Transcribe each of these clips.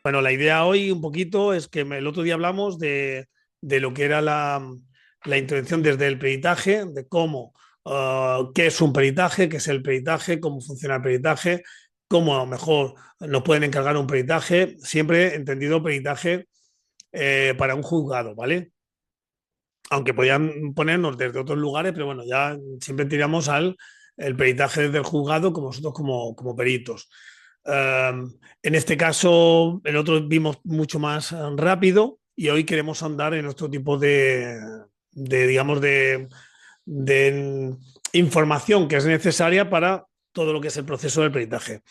Bueno, la idea hoy un poquito es que el otro día hablamos de lo que era la intervención desde el peritaje, de cómo, qué es un peritaje, qué es el peritaje, cómo funciona el peritaje, cómo a lo mejor nos pueden encargar un peritaje, siempre entendido peritaje para un juzgado, ¿vale? Aunque podían ponernos desde otros lugares, pero bueno, ya siempre tiramos al el peritaje desde el juzgado como nosotros como peritos. En este caso, el otro vimos mucho más rápido y hoy queremos andar en otro tipo digamos, de información que es necesaria para todo lo que es el proceso del peritaje.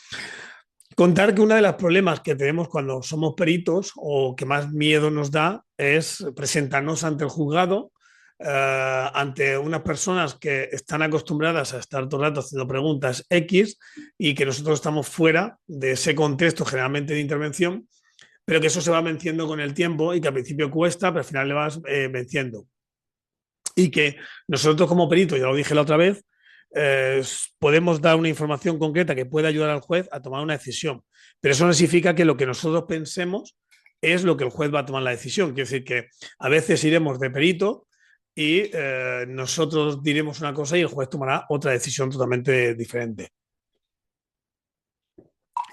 Contar que uno de los problemas que tenemos cuando somos peritos o que más miedo nos da es presentarnos ante el juzgado, ante unas personas que están acostumbradas a estar todo el rato haciendo preguntas X y que nosotros estamos fuera de ese contexto generalmente de intervención, pero que eso se va venciendo con el tiempo y que al principio cuesta, pero al final le vas venciendo. Y que nosotros como peritos, ya lo dije la otra vez, podemos dar una información concreta que pueda ayudar al juez a tomar una decisión. Pero eso no significa que lo que nosotros pensemos es lo que el juez va a tomar la decisión. Quiere decir que a veces iremos de perito y nosotros diremos una cosa y el juez tomará otra decisión totalmente diferente.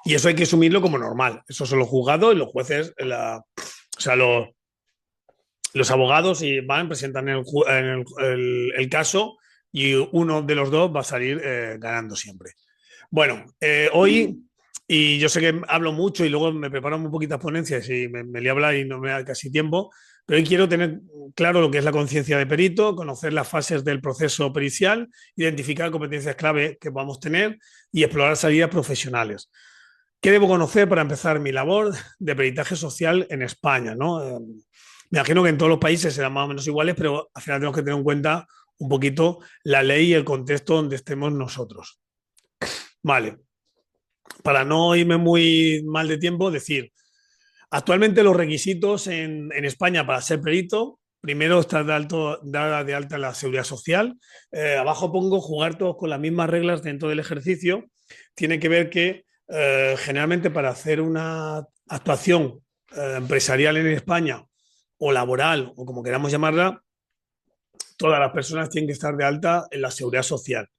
Y eso hay que asumirlo como normal. Eso son los juzgados y los jueces, o sea, los abogados y van, presentan el caso y uno de los dos va a salir ganando siempre. Bueno, hoy, y yo sé que hablo mucho y luego me preparo muy poquitas ponencias y me lío a hablar y no me da casi tiempo, pero hoy quiero tener claro lo que es la conciencia de perito, conocer las fases del proceso pericial, identificar competencias clave que podamos tener y explorar salidas profesionales. ¿Qué debo conocer para empezar mi labor de peritaje social en España? ¿No? Me imagino que en todos los países serán más o menos iguales, pero al final tenemos que tener en cuenta un poquito la ley y el contexto donde estemos nosotros. Vale, para no irme muy mal de tiempo, decir, actualmente los requisitos en España para ser perito, primero estar dada de alta en la seguridad social. Abajo pongo jugar todos con las mismas reglas dentro del ejercicio. Tiene que ver que generalmente para hacer una actuación empresarial en España o laboral o como queramos llamarla, todas las personas tienen que estar de alta en la seguridad social.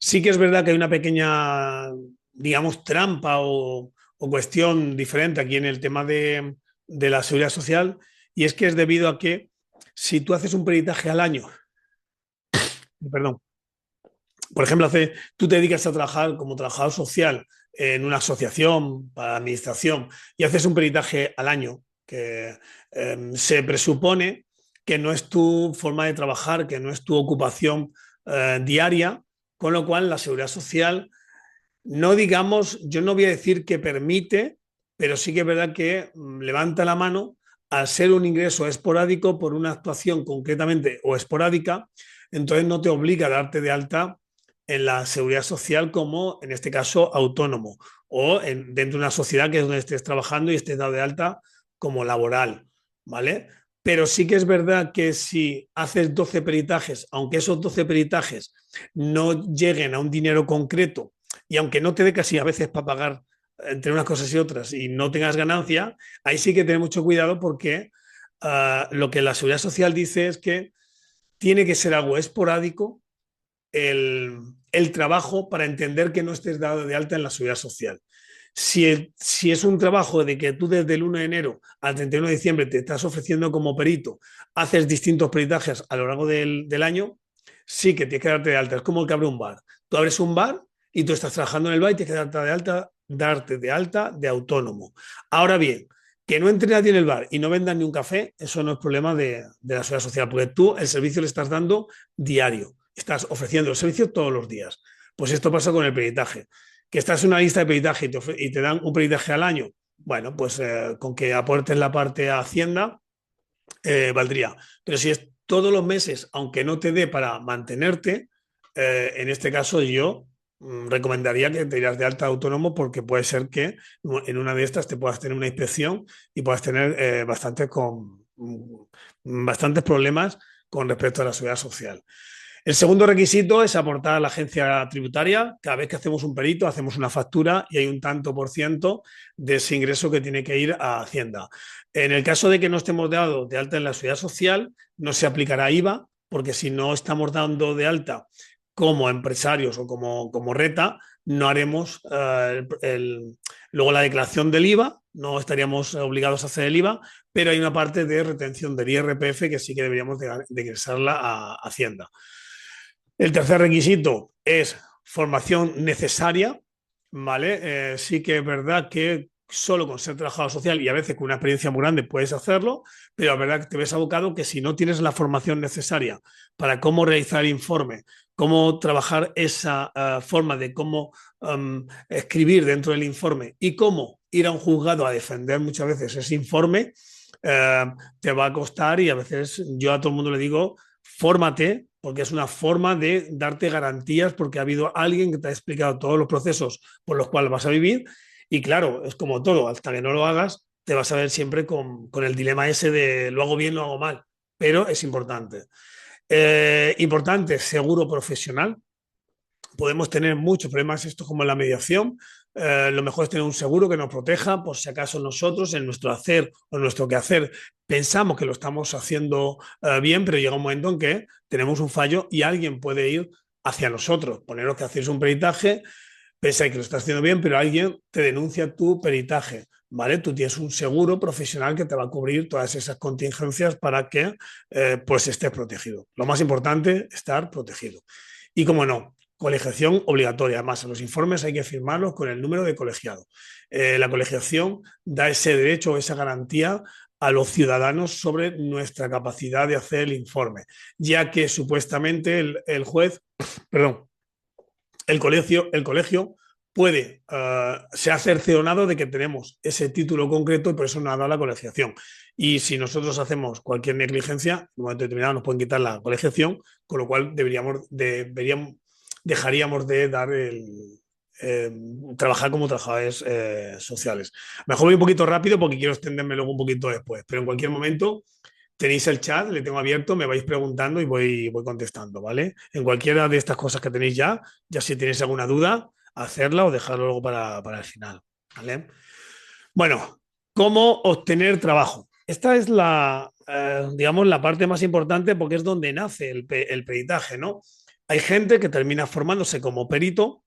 Sí que es verdad que hay una pequeña, digamos, trampa o cuestión diferente aquí en el tema de la seguridad social, y es que es debido a que si tú haces un peritaje al año, perdón, por ejemplo, tú te dedicas a trabajar como trabajador social en una asociación para la administración y haces un peritaje al año, que se presupone que no es tu forma de trabajar, que no es tu ocupación diaria, con lo cual la seguridad social, no digamos, yo no voy a decir que permite, pero sí que es verdad que levanta la mano al ser un ingreso esporádico por una actuación concretamente o esporádica, entonces no te obliga a darte de alta en la seguridad social como, en este caso, autónomo o dentro de una sociedad que es donde estés trabajando y estés dado de alta como laboral, ¿vale? Pero sí que es verdad que si haces 12 peritajes, aunque esos 12 peritajes no lleguen a un dinero concreto y aunque no te dé casi a veces para pagar entre unas cosas y otras y no tengas ganancia, ahí sí que tener mucho cuidado porque lo que la seguridad social dice es que tiene que ser algo esporádico el trabajo para entender que no estés dado de alta en la seguridad social. Si es un trabajo de que tú desde el 1 de enero al 31 de diciembre te estás ofreciendo como perito, haces distintos peritajes a lo largo del año, sí que tienes que darte de alta. Es como el que abre un bar. Tú abres un bar y tú estás trabajando en el bar y tienes que darte de alta de autónomo. Ahora bien, que no entre nadie en el bar y no vendan ni un café, eso no es problema de la seguridad social, porque tú el servicio le estás dando diario, estás ofreciendo el servicio todos los días. Pues esto pasa con el peritaje, que estás en una lista de peritaje y te dan un peritaje al año, bueno, pues con que aportes la parte a Hacienda, valdría. Pero si es todos los meses, aunque no te dé para mantenerte, en este caso yo recomendaría que te irás de alta autónomo porque puede ser que en una de estas te puedas tener una inspección y puedas tener bastantes problemas con respecto a la seguridad social. El segundo requisito es aportar a la agencia tributaria. Cada vez que hacemos un perito, hacemos una factura y hay un tanto por ciento de ese ingreso que tiene que ir a Hacienda. En el caso de que no estemos dado de alta en la seguridad social, no se aplicará IVA, porque si no estamos dando de alta como empresarios o como reta, no haremos luego la declaración del IVA, no estaríamos obligados a hacer el IVA, pero hay una parte de retención del IRPF que sí que deberíamos de ingresarla a Hacienda. El tercer requisito es formación necesaria, ¿vale? Sí que es verdad que solo con ser trabajador social y a veces con una experiencia muy grande puedes hacerlo, pero es verdad que te ves abocado que si no tienes la formación necesaria para cómo realizar el informe, cómo trabajar esa forma de cómo escribir dentro del informe y cómo ir a un juzgado a defender muchas veces ese informe, te va a costar y a veces yo a todo el mundo le digo, fórmate, porque es una forma de darte garantías, porque ha habido alguien que te ha explicado todos los procesos por los cuales vas a vivir. Y claro, es como todo, hasta que no lo hagas, te vas a ver siempre con el dilema ese de lo hago bien, lo hago mal, pero es importante. Importante, seguro profesional. Podemos tener muchos problemas, esto como en la mediación. Lo mejor es tener un seguro que nos proteja por si acaso nosotros en nuestro hacer o en nuestro quehacer pensamos que lo estamos haciendo bien, pero llega un momento en que tenemos un fallo y alguien puede ir hacia nosotros, poneros que hacéis un peritaje, pensáis que lo estás haciendo bien, pero alguien te denuncia tu peritaje, ¿vale? Tú tienes un seguro profesional que te va a cubrir todas esas contingencias para que pues estés protegido. Lo más importante, estar protegido. Y como no, colegiación obligatoria. Además, en los informes hay que firmarlos con el número de colegiado. La colegiación da ese derecho o esa garantía a los ciudadanos sobre nuestra capacidad de hacer el informe, ya que supuestamente el juez, perdón, el colegio puede, se ha cercionado de que tenemos ese título concreto y por eso nos ha dado la colegiación. Y si nosotros hacemos cualquier negligencia, en un momento determinado nos pueden quitar la colegiación, con lo cual dejaríamos de dar trabajar como trabajadores sociales. Mejor voy un poquito rápido porque quiero extenderme luego un poquito después, pero en cualquier momento tenéis el chat, le tengo abierto, me vais preguntando y voy contestando, ¿vale? En cualquiera de estas cosas que tenéis ya si tenéis alguna duda, hacerla o dejarlo luego para el final, ¿vale? Bueno, ¿cómo obtener trabajo? Esta es digamos, la parte más importante porque es donde nace el peritaje, ¿no? Hay gente que termina formándose como perito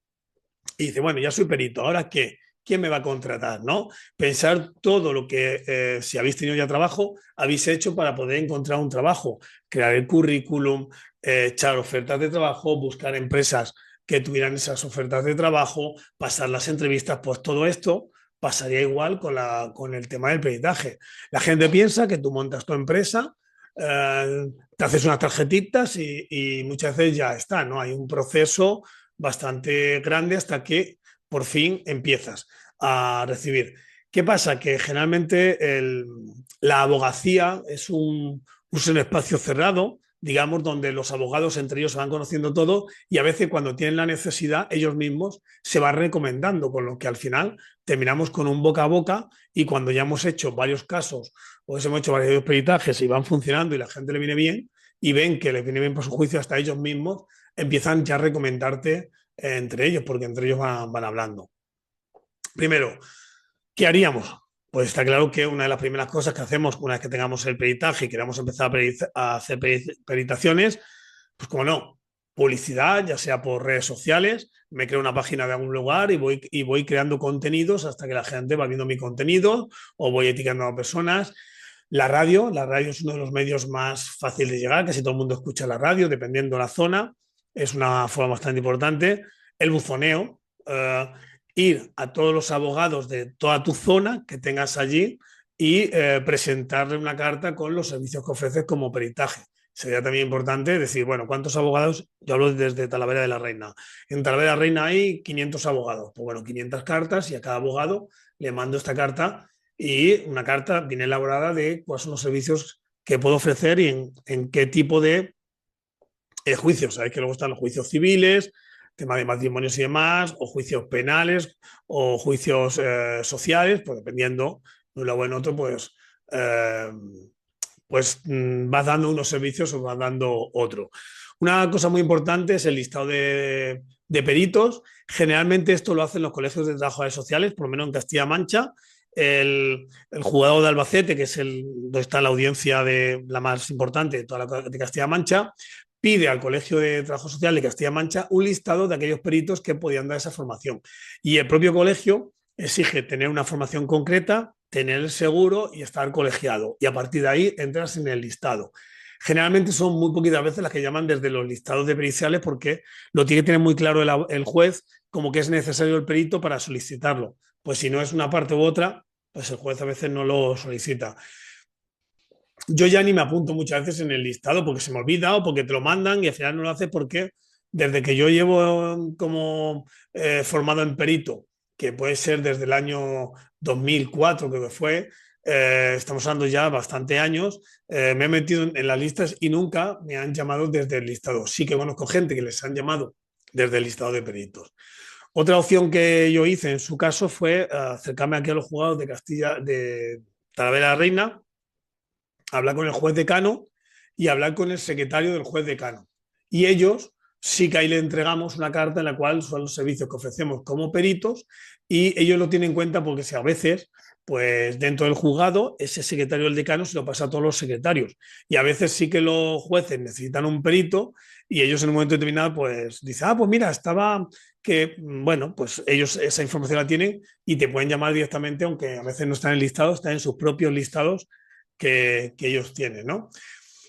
y dice, bueno, ya soy perito, ¿ahora qué? ¿Quién me va a contratar? ¿No? Pensar todo lo que, si habéis tenido ya trabajo, habéis hecho para poder encontrar un trabajo, crear el currículum, echar ofertas de trabajo, buscar empresas que tuvieran esas ofertas de trabajo, pasar las entrevistas, pues todo esto pasaría igual con el tema del peritaje. La gente piensa que tú montas tu empresa, te haces unas tarjetitas y muchas veces ya está, ¿no? Hay un proceso bastante grande hasta que por fin empiezas a recibir. ¿Qué pasa? Que generalmente la abogacía es un espacio cerrado, digamos, donde los abogados entre ellos se van conociendo todo y a veces cuando tienen la necesidad ellos mismos se van recomendando, con lo que al final terminamos con un boca a boca y cuando ya hemos hecho varios casos o hemos hecho varios peritajes y van funcionando y la gente le viene bien y ven que les viene bien por su juicio hasta ellos mismos, empiezan ya a recomendarte entre ellos, porque entre ellos van hablando. Primero, ¿qué haríamos? Pues está claro que una de las primeras cosas que hacemos una vez que tengamos el peritaje y queramos empezar a hacer peritaciones, pues como no, publicidad, ya sea por redes sociales, me creo una página de algún lugar y voy creando contenidos hasta que la gente va viendo mi contenido o voy etiquetando a personas. La radio es uno de los medios más fáciles de llegar, casi todo el mundo escucha la radio, dependiendo de la zona, es una forma bastante importante. El buzoneo, ir a todos los abogados de toda tu zona que tengas allí y presentarle una carta con los servicios que ofreces como peritaje. Sería también importante decir, bueno, ¿cuántos abogados? Yo hablo desde Talavera de la Reina. En Talavera de la Reina hay 500 abogados. Pues bueno, 500 cartas y a cada abogado le mando esta carta y una carta bien elaborada de cuáles son los servicios que puedo ofrecer y en qué tipo de juicios. Sabéis que luego están los juicios civiles, tema de matrimonios y demás, o juicios penales, o juicios sociales, pues dependiendo de un lado o en otro, pues vas dando unos servicios o vas dando otro. Una cosa muy importante es el listado de peritos. Generalmente esto lo hacen los colegios de trabajadores sociales, por lo menos en Castilla-La Mancha. El juzgado de Albacete, que es donde está la audiencia la más importante de toda de Castilla-La Mancha, pide al Colegio de Trabajo Social de Castilla-La Mancha un listado de aquellos peritos que podían dar esa formación. Y el propio colegio exige tener una formación concreta, tener el seguro y estar colegiado. Y a partir de ahí entras en el listado. Generalmente son muy poquitas veces las que llaman desde los listados de periciales porque lo tiene que tener muy claro el juez como que es necesario el perito para solicitarlo. Pues si no es una parte u otra, pues el juez a veces no lo solicita. Yo ya ni me apunto muchas veces en el listado porque se me olvida o porque te lo mandan y al final no lo hace porque desde que yo llevo como formado en perito, que puede ser desde el año 2004 creo que fue, estamos hablando ya bastante años, me he metido en las listas y nunca me han llamado desde el listado. Sí que conozco gente que les han llamado desde el listado de peritos. Otra opción que yo hice en su caso fue acercarme aquí a los juzgados de Castilla, de Talavera la Reina, hablar con el juez decano y hablar con el secretario del juez decano. Y ellos sí que ahí le entregamos una carta en la cual son los servicios que ofrecemos como peritos y ellos lo tienen en cuenta porque si a veces, pues dentro del juzgado, ese secretario del decano se lo pasa a todos los secretarios. Y a veces sí que los jueces necesitan un perito y ellos en un momento determinado, pues dicen, pues mira, estaba que, bueno, pues ellos esa información la tienen y te pueden llamar directamente, aunque a veces no están en listados, están en sus propios listados que ellos tienen, ¿no?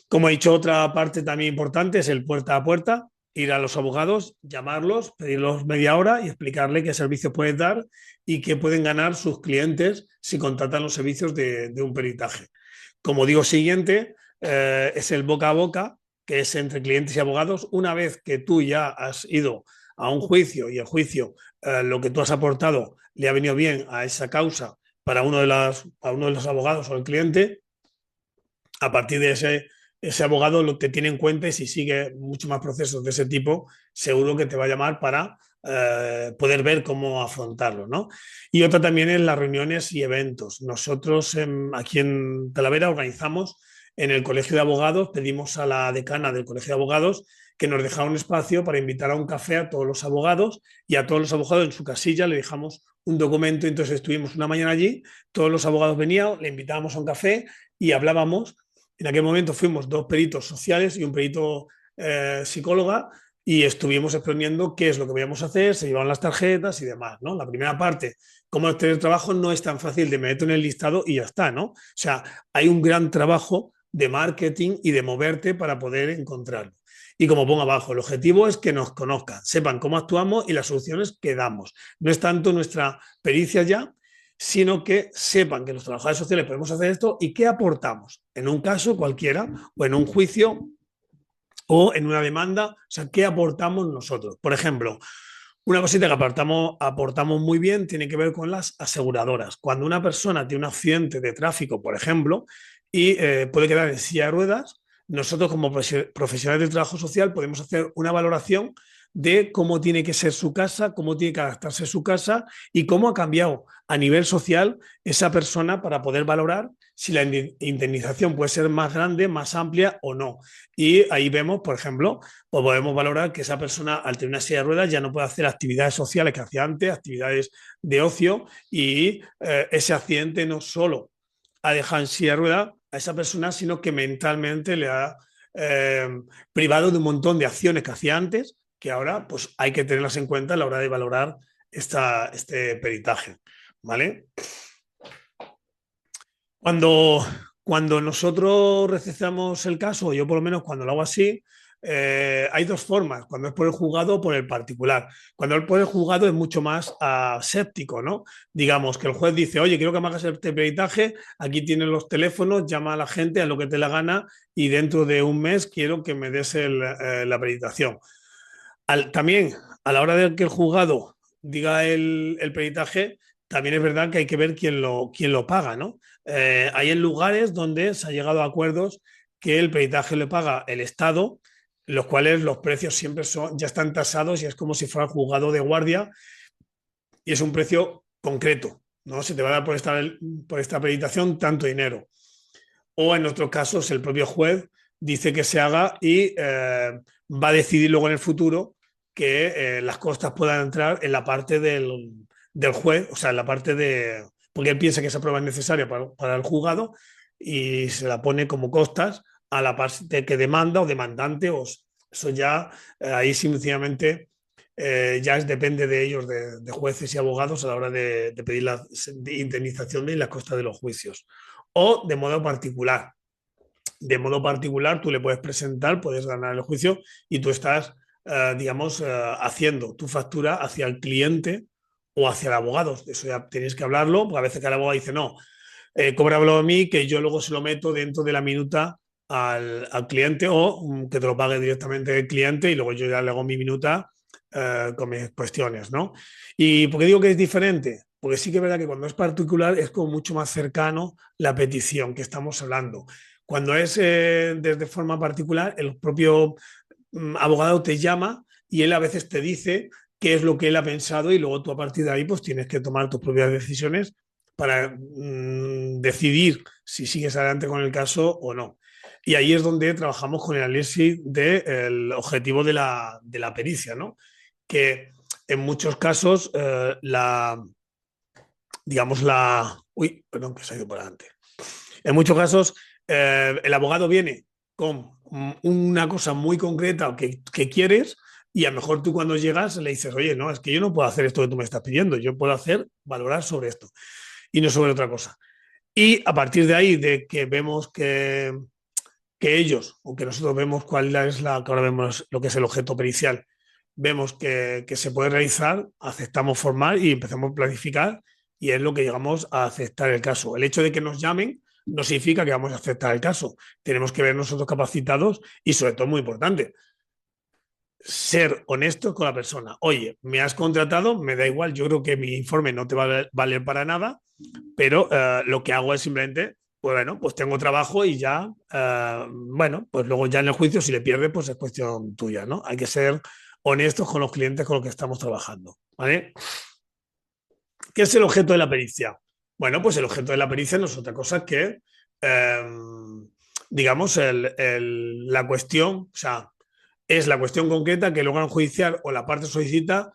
Como he dicho, otra parte también importante es el puerta a puerta, ir a los abogados, llamarlos, pedirlos media hora y explicarle qué servicios pueden dar y qué pueden ganar sus clientes si contratan los servicios de un peritaje. Como digo, siguiente es el boca a boca, que es entre clientes y abogados. Una vez que tú ya has ido a un juicio y el juicio, lo que tú has aportado le ha venido bien a esa causa para a uno de los abogados o el cliente, a partir de ese abogado te tiene en cuenta y si sigue muchos más procesos de ese tipo, seguro que te va a llamar para poder ver cómo afrontarlo, ¿no? Y otra también es las reuniones y eventos. Nosotros aquí en Talavera organizamos en el Colegio de Abogados, pedimos a la decana del Colegio de Abogados que nos dejara un espacio para invitar a un café a todos los abogados y a todos los abogados en su casilla le dejamos un documento. Entonces estuvimos una mañana allí, todos los abogados venían, le invitábamos a un café y hablábamos. En aquel momento fuimos dos peritos sociales y un perito psicóloga y estuvimos exponiendo qué es lo que podíamos hacer, se llevaban las tarjetas y demás, ¿no? La primera parte, cómo el teletrabajo no es tan fácil de meter en el listado y ya está, ¿no? O sea, hay un gran trabajo de marketing y de moverte para poder encontrarlo. Y como pongo abajo, el objetivo es que nos conozcan, sepan cómo actuamos y las soluciones que damos. No es tanto nuestra pericia ya, sino que sepan que los trabajadores sociales podemos hacer esto y qué aportamos en un caso cualquiera o en un juicio o en una demanda, o sea, qué aportamos nosotros. Por ejemplo, una cosita que aportamos muy bien tiene que ver con las aseguradoras. Cuando una persona tiene un accidente de tráfico, por ejemplo, y puede quedar en silla de ruedas, nosotros como profesionales del trabajo social podemos hacer una valoración de cómo tiene que ser su casa, cómo tiene que adaptarse su casa y cómo ha cambiado a nivel social esa persona para poder valorar si la indemnización puede ser más grande, más amplia o no. Y ahí vemos, por ejemplo, pues podemos valorar que esa persona al tener una silla de ruedas ya no puede hacer actividades sociales que hacía antes, actividades de ocio y ese accidente no solo ha dejado en silla de ruedas a esa persona, sino que mentalmente le ha eh, privado de un montón de acciones que hacía antes que ahora pues hay que tenerlas en cuenta a la hora de valorar este peritaje, ¿vale? Cuando, cuando nosotros recepcionamos el caso, yo por lo menos cuando lo hago así, hay dos formas, cuando es por el juzgado o por el particular. Cuando es por el juzgado es mucho más aséptico, ¿no? Digamos que el juez dice, oye, quiero que me hagas este peritaje, aquí tienes los teléfonos, llama a la gente a lo que te la gana y dentro de un mes quiero que me des la peritación. También, a la hora de que el juzgado diga el peritaje, también es verdad que hay que ver quién lo paga, ¿no? Hay en lugares donde se ha llegado a acuerdos que el peritaje lo paga el Estado, los cuales los precios siempre ya están tasados y es como si fuera el juzgado de guardia y es un precio concreto, ¿no? Se te va a dar por esta peritación tanto dinero. O en otros casos el propio juez dice que se haga y va a decidir luego en el futuro que las costas puedan entrar en la parte del juez, o sea, en la parte de... Porque él piensa que esa prueba es necesaria para el juzgado y se la pone como costas a la parte que demanda o demandante, o eso ya ahí sencillamente ya depende de ellos, de jueces y abogados a la hora de pedir la indemnización de las costas de los juicios. O de modo particular. De modo particular, tú le puedes presentar, puedes ganar el juicio y tú estás, digamos, haciendo tu factura hacia el cliente o hacia el abogado. Eso ya tenéis que hablarlo, porque a veces que el abogado dice, no, cóbramelo a mí, que yo luego se lo meto dentro de la minuta al cliente o que te lo pague directamente el cliente y luego yo ya le hago mi minuta con mis cuestiones, ¿no? ¿Y por qué digo que es diferente? Porque sí que es verdad que cuando es particular es como mucho más cercano la petición que estamos hablando. Cuando es desde forma particular, el propio abogado te llama y él a veces te dice qué es lo que él ha pensado y luego tú a partir de ahí pues tienes que tomar tus propias decisiones para decidir si sigues adelante con el caso o no. Y ahí es donde trabajamos con el análisis del objetivo de la pericia, ¿no? Que en muchos casos digamos, Uy, perdón, que se ha ido por adelante. En muchos casos el abogado viene con una cosa muy concreta que quieres y a lo mejor tú cuando llegas le dices, oye, no, es que yo no puedo hacer esto que tú me estás pidiendo, yo puedo valorar sobre esto y no sobre otra cosa. Y a partir de ahí, de que vemos que ellos, o que nosotros vemos cuál es que ahora vemos lo que es el objeto pericial, vemos que se puede realizar, aceptamos formar y empezamos a planificar y es lo que llegamos a aceptar el caso. El hecho de que nos llamen no significa que vamos a aceptar el caso. Tenemos que ver nosotros capacitados y sobre todo muy importante, ser honesto con la persona. Oye, me has contratado, me da igual, yo creo que mi informe no te va a valer para nada, pero lo que hago es simplemente, pues bueno, pues tengo trabajo y ya, bueno, pues luego ya en el juicio si le pierde, pues es cuestión tuya, ¿no? Hay que ser honestos con los clientes con los que estamos trabajando, ¿vale? ¿Qué es el objeto de la pericia? Bueno, pues el objeto de la pericia no es otra cosa que, digamos, la cuestión, o sea, es la cuestión concreta que el órgano judicial o la parte solicita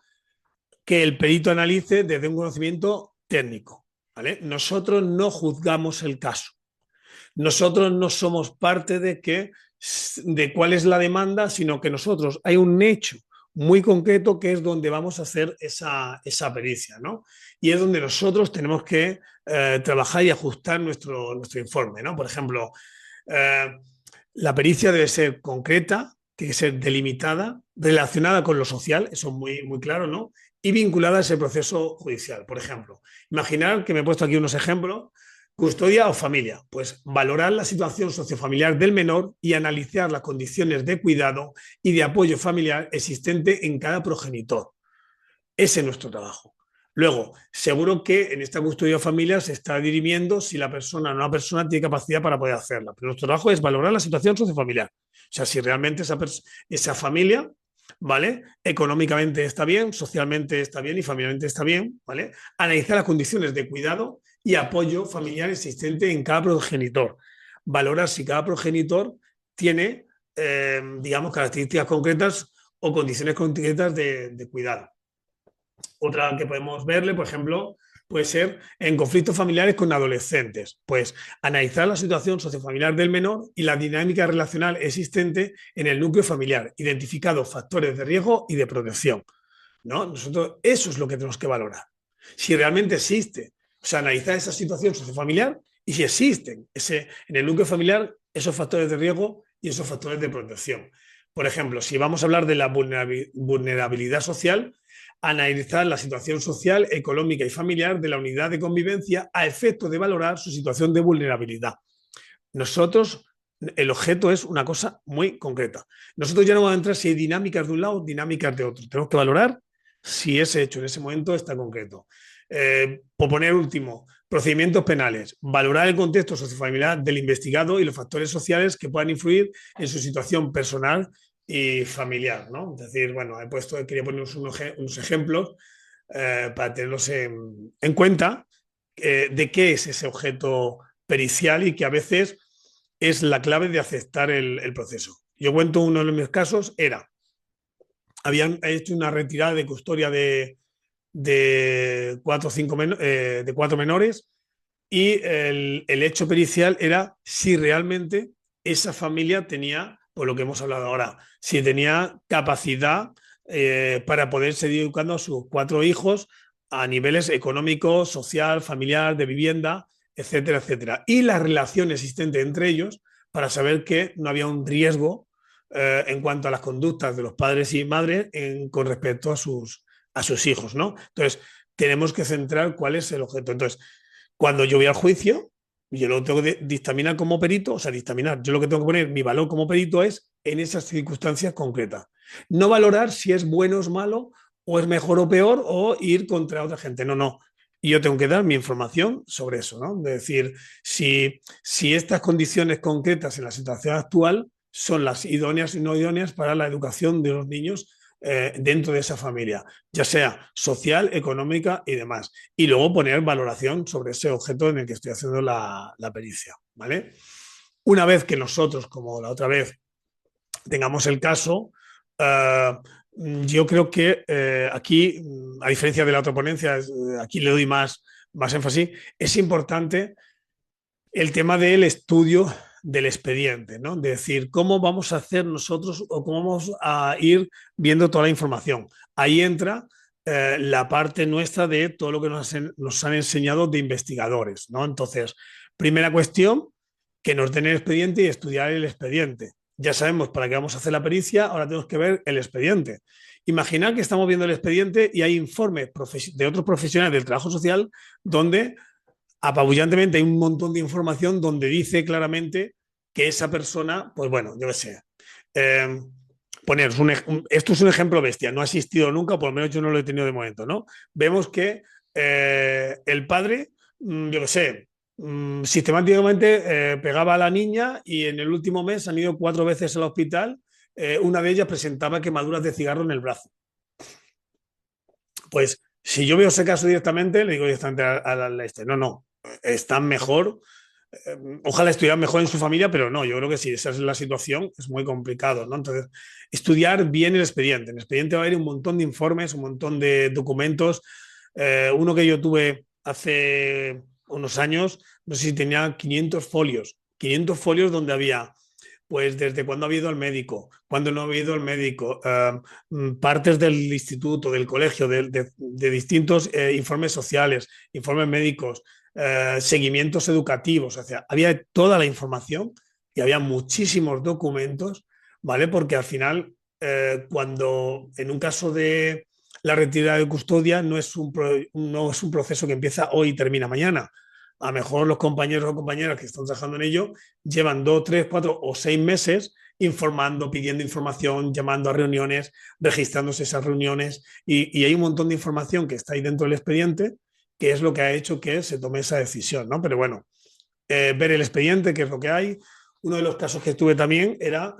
que el perito analice desde un conocimiento técnico. ¿Vale? Nosotros no juzgamos el caso. Nosotros no somos parte de cuál es la demanda, sino que nosotros hay un hecho muy concreto que es donde vamos a hacer esa pericia, ¿no? Y es donde nosotros tenemos que trabajar y ajustar nuestro informe, ¿no? Por ejemplo, eh, la pericia debe ser concreta, tiene que ser delimitada, relacionada con lo social, eso es muy, muy claro, ¿no? Y vinculada a ese proceso judicial. Por ejemplo, imaginar que me he puesto aquí unos ejemplos, custodia o familia. Pues valorar la situación sociofamiliar del menor y analizar las condiciones de cuidado y de apoyo familiar existente en cada progenitor. Ese es nuestro trabajo. Luego, seguro que en esta custodia familiar se está dirimiendo si la persona o no la persona tiene capacidad para poder hacerla. Pero nuestro trabajo es valorar la situación sociofamiliar. O sea, si realmente esa familia, ¿vale? Económicamente está bien, socialmente está bien y familiarmente está bien, ¿vale? Analizar las condiciones de cuidado y apoyo familiar existente en cada progenitor. Valorar si cada progenitor tiene, digamos, características concretas o condiciones concretas de cuidado. Otra que podemos verle, por ejemplo, puede ser en conflictos familiares con adolescentes. Pues analizar la situación sociofamiliar del menor y la dinámica relacional existente en el núcleo familiar, identificando factores de riesgo y de protección. ¿No? Nosotros eso es lo que tenemos que valorar. Si realmente existe, o sea, analizar esa situación sociofamiliar y si existen en el núcleo familiar esos factores de riesgo y esos factores de protección. Por ejemplo, si vamos a hablar de la vulnerabilidad social, analizar la situación social, económica y familiar de la unidad de convivencia a efecto de valorar su situación de vulnerabilidad. Nosotros, el objeto es una cosa muy concreta. Nosotros ya no vamos a entrar si hay dinámicas de un lado, dinámicas de otro. Tenemos que valorar si ese hecho en ese momento está concreto. Por poner último, procedimientos penales. Valorar el contexto sociofamiliar del investigado y los factores sociales que puedan influir en su situación personal y familiar, ¿no? Es decir, bueno, quería poner unos ejemplos para tenerlos en cuenta de qué es ese objeto pericial y que a veces es la clave de aceptar el proceso. Yo cuento uno de mis casos, era habían hecho una retirada de custodia de de cuatro menores y el hecho pericial era si realmente esa familia tenía, por lo que hemos hablado ahora, si tenía capacidad para poder seguir educando a sus cuatro hijos a niveles económico, social, familiar, de vivienda, etcétera, etcétera. Y la relación existente entre ellos para saber que no había un riesgo en cuanto a las conductas de los padres y madres con respecto a sus hijos, ¿no? Entonces, tenemos que centrar cuál es el objeto. Entonces, cuando yo voy al juicio, yo lo tengo que dictaminar como perito, o sea, dictaminar, yo lo que tengo que poner, mi valor como perito es en esas circunstancias concretas. No valorar si es bueno o es malo, o es mejor o peor, o ir contra otra gente. No, no. Y yo tengo que dar mi información sobre eso, ¿no? Es decir, si estas condiciones concretas en la situación actual son las idóneas y no idóneas para la educación de los niños dentro de esa familia, ya sea social, económica y demás. Y luego poner valoración sobre ese objeto en el que estoy haciendo la pericia, ¿vale? Una vez que nosotros, como la otra vez, tengamos el caso, yo creo que aquí, a diferencia de la otra ponencia, aquí le doy más énfasis, es importante el tema del estudio del expediente, ¿no? De decir, ¿cómo vamos a hacer nosotros o cómo vamos a ir viendo toda la información? Ahí entra la parte nuestra de todo lo que nos han enseñado de investigadores, ¿no? Entonces, primera cuestión, que nos den el expediente y estudiar el expediente. Ya sabemos para qué vamos a hacer la pericia, ahora tenemos que ver el expediente. Imaginad que estamos viendo el expediente y hay informes de otros profesionales del trabajo social donde apabullantemente hay un montón de información donde dice claramente que esa persona, pues bueno, yo qué sé. Eh, Poneros esto es un ejemplo bestia, no ha existido nunca, por lo menos yo no lo he tenido de momento, ¿no? Vemos que el padre, yo qué sé, sistemáticamente pegaba a la niña y en el último mes han ido 4 veces al hospital. Una de ellas presentaba quemaduras de cigarro en el brazo. Pues si yo veo ese caso directamente, le digo directamente al este, no, no, están mejor, ojalá estuvieran mejor en su familia, pero no, yo creo que si esa es la situación, es muy complicado, ¿no? Entonces, estudiar bien el expediente. En el expediente va a haber un montón de informes, un montón de documentos. Uno que yo tuve hace unos años, no sé si tenía 500 folios donde había pues desde cuándo ha habido al médico, cuándo no ha habido al médico, partes del instituto, del colegio, de distintos informes sociales, informes médicos, seguimientos educativos, o sea, había toda la información y había muchísimos documentos, ¿vale? Porque al final, cuando en un caso de la retirada de custodia no es un proceso que empieza hoy y termina mañana. A lo mejor los compañeros o compañeras que están trabajando en ello llevan 2, 3, 4 o 6 meses informando, pidiendo información, llamando a reuniones, registrándose esas reuniones y hay un montón de información que está ahí dentro del expediente que es lo que ha hecho que se tome esa decisión, ¿no? Pero bueno, ver el expediente, qué es lo que hay. Uno de los casos que tuve también era,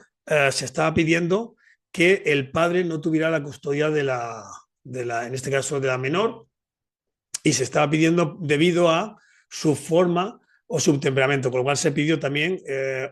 se estaba pidiendo que el padre no tuviera la custodia en este caso, de la menor, y se estaba pidiendo debido a su forma o su temperamento, con lo cual se pidió también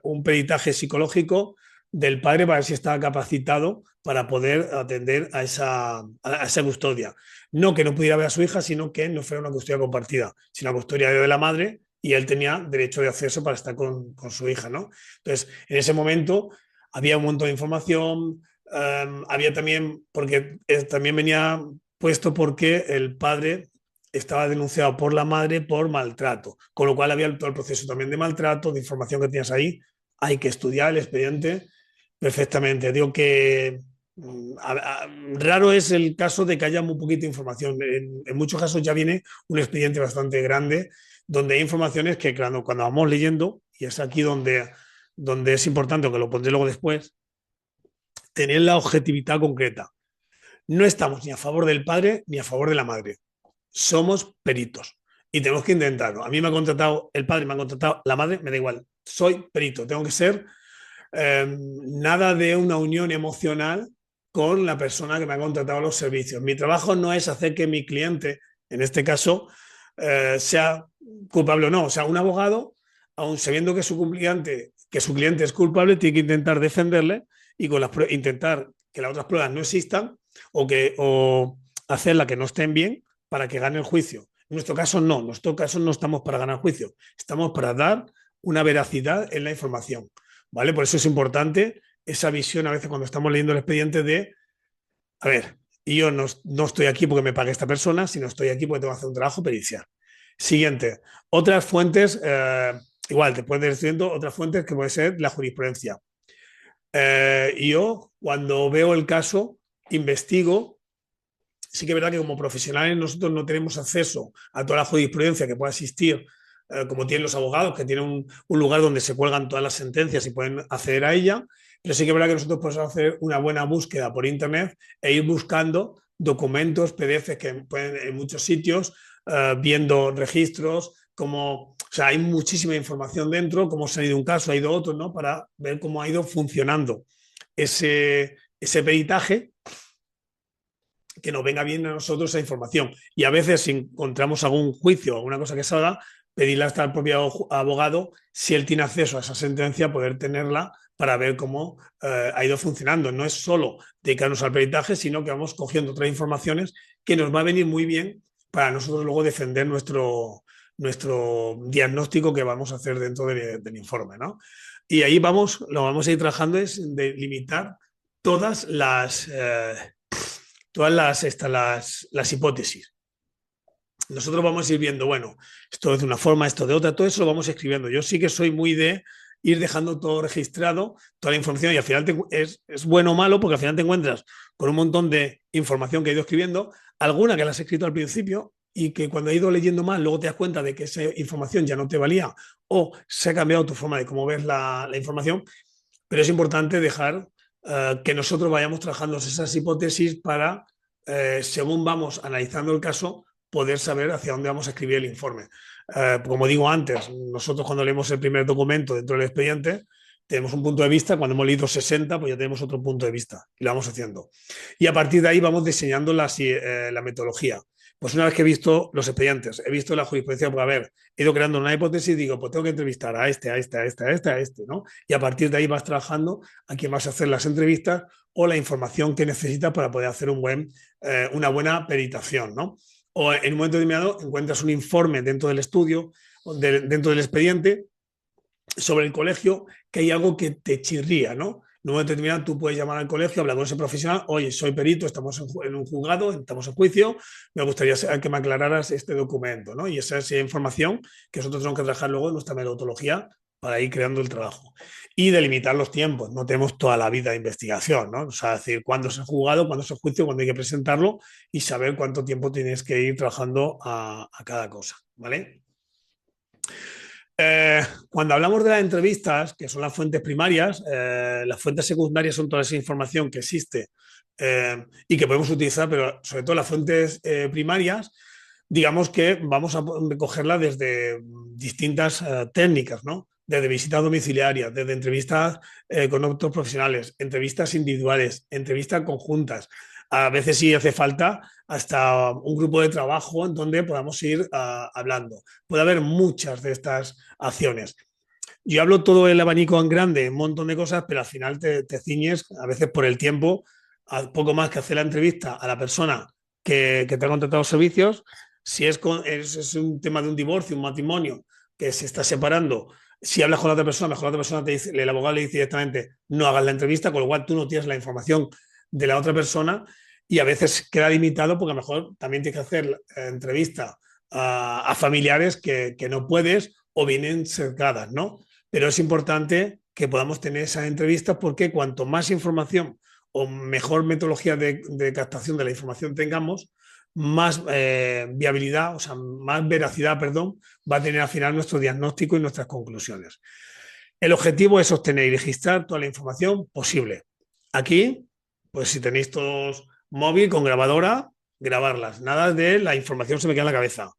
un peritaje psicológico del padre para ver si estaba capacitado para poder atender a esa custodia. No que no pudiera ver a su hija, sino que no fuera una custodia compartida, sino una custodia de la madre y él tenía derecho de acceso para estar con su hija, ¿no? Entonces, en ese momento había un montón de información, había también, porque también venía puesto porque el padre estaba denunciado por la madre por maltrato, con lo cual había todo el proceso también de maltrato, de información que tenías ahí. Hay que estudiar el expediente perfectamente. Digo que raro es el caso de que haya muy poquita información. En muchos casos ya viene un expediente bastante grande donde hay informaciones que cuando vamos leyendo, y es aquí donde es importante, que lo pondré luego después, tener la objetividad concreta. No estamos ni a favor del padre ni a favor de la madre. Somos peritos y tenemos que intentarlo. A mí me ha contratado el padre, me ha contratado la madre, me da igual. Soy perito, tengo que ser nada de una unión emocional con la persona que me ha contratado los servicios. Mi trabajo no es hacer que mi cliente, en este caso, sea culpable o no. O sea, un abogado, aun sabiendo que su cliente es culpable, tiene que intentar defenderle y intentar que las otras pruebas no existan o hacerla que no estén bien para que gane el juicio. En nuestro caso no, en nuestro caso no estamos para ganar juicio, estamos para dar una veracidad en la información, ¿vale? Por eso es importante esa visión a veces cuando estamos leyendo el expediente de, a ver, yo no estoy aquí porque me pague esta persona, sino estoy aquí porque tengo que hacer un trabajo pericial. Siguiente, otras fuentes, igual, te puedes ir estudiando otras fuentes que puede ser la jurisprudencia. Yo, cuando veo el caso, investigo. Sí que es verdad que como profesionales nosotros no tenemos acceso a toda la jurisprudencia que pueda existir, como tienen los abogados, que tienen un lugar donde se cuelgan todas las sentencias y pueden acceder a ella, pero sí que es verdad que nosotros podemos hacer una buena búsqueda por Internet e ir buscando documentos, PDFs que pueden en muchos sitios, viendo registros, como, o sea, hay muchísima información dentro, cómo se ha ido un caso, ha ido otro, ¿no? Para ver cómo ha ido funcionando ese peritaje, que nos venga bien a nosotros esa información. Y a veces, si encontramos algún juicio o alguna cosa que salga, pedirle hasta al propio abogado, si él tiene acceso a esa sentencia, poder tenerla para ver cómo ha ido funcionando. No es solo dedicarnos al peritaje, sino que vamos cogiendo otras informaciones que nos va a venir muy bien para nosotros luego defender nuestro diagnóstico que vamos a hacer dentro del informe, ¿no? Y ahí lo vamos a ir trabajando, es de limitar todas las hipótesis. Nosotros vamos a ir viendo, bueno, esto es de una forma, esto de otra, todo eso lo vamos escribiendo. Yo sí que soy muy de ir dejando todo registrado, toda la información, y al final es bueno o malo, porque al final te encuentras con un montón de información que he ido escribiendo, alguna que la has escrito al principio y que cuando he ido leyendo más, luego te das cuenta de que esa información ya no te valía o se ha cambiado tu forma de cómo ves la información, pero es importante dejar que nosotros vayamos trabajando esas hipótesis para, según vamos analizando el caso, poder saber hacia dónde vamos a escribir el informe. Como digo antes, nosotros cuando leemos el primer documento dentro del expediente, tenemos un punto de vista, cuando hemos leído 60, pues ya tenemos otro punto de vista y lo vamos haciendo. Y a partir de ahí vamos diseñando la metodología. Pues una vez que he visto los expedientes, he visto la jurisprudencia, pues a ver, he ido creando una hipótesis y digo, pues tengo que entrevistar a este, ¿no? Y a partir de ahí vas trabajando a quién vas a hacer las entrevistas o la información que necesitas para poder hacer una buena peritación, ¿no? O en un momento determinado encuentras un informe dentro del estudio, dentro del expediente, sobre el colegio, que hay algo que te chirría, ¿no? En un momento determinado tú puedes llamar al colegio, hablar con ese profesional, oye, soy perito, estamos en un juzgado, estamos en juicio, me gustaría que me aclararas este documento, ¿no? Y esa es información que nosotros tenemos que trabajar luego en nuestra metodología para ir creando el trabajo. Y delimitar los tiempos, no tenemos toda la vida de investigación, ¿no? O sea, decir cuándo es el juzgado, cuándo es el juicio, cuándo hay que presentarlo y saber cuánto tiempo tienes que ir trabajando a cada cosa, ¿vale? Cuando hablamos de las entrevistas, que son las fuentes primarias, las fuentes secundarias son toda esa información que existe y que podemos utilizar, pero sobre todo las fuentes primarias, digamos que vamos a recogerla desde distintas técnicas, ¿no? Desde visitas domiciliarias, desde entrevistas con otros profesionales, entrevistas individuales, entrevistas conjuntas. A veces sí hace falta hasta un grupo de trabajo en donde podamos ir hablando. Puede haber muchas de estas acciones. Yo hablo todo el abanico en grande, un montón de cosas, pero al final te ciñes, a veces por el tiempo, a poco más que hacer la entrevista a la persona que te ha contratado los servicios. Si es un tema de un divorcio, un matrimonio que se está separando, si hablas con la otra persona, mejor la otra persona te dice, el abogado le dice directamente no hagas la entrevista, con lo cual tú no tienes la información de la otra persona y a veces queda limitado porque a lo mejor también tienes que hacer entrevista a familiares que no puedes o vienen cercadas, ¿no? Pero es importante que podamos tener esas entrevistas porque cuanto más información o mejor metodología de captación de la información tengamos, más viabilidad, o sea, más veracidad, perdón, va a tener al final nuestro diagnóstico y nuestras conclusiones. El objetivo es obtener y registrar toda la información posible. Aquí, pues si tenéis todos móvil con grabadora, grabarlas. Nada de la información se me queda en la cabeza.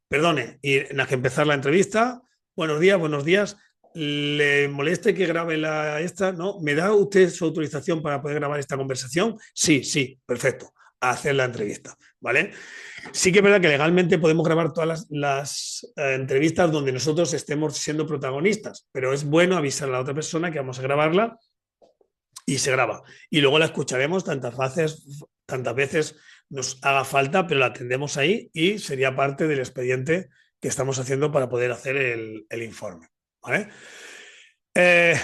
Perdone, y en la que empezar la entrevista, buenos días, buenos días. ¿Le moleste que grabe esta? ¿No? ¿Me da usted su autorización para poder grabar esta conversación? Sí, sí, perfecto. A hacer la entrevista, ¿vale? Sí que es verdad que legalmente podemos grabar todas las entrevistas donde nosotros estemos siendo protagonistas, pero es bueno avisar a la otra persona que vamos a grabarla y se graba. Y luego la escucharemos tantas veces nos haga falta, pero la tendremos ahí y sería parte del expediente que estamos haciendo para poder hacer el informe. ¿Vale? Eh,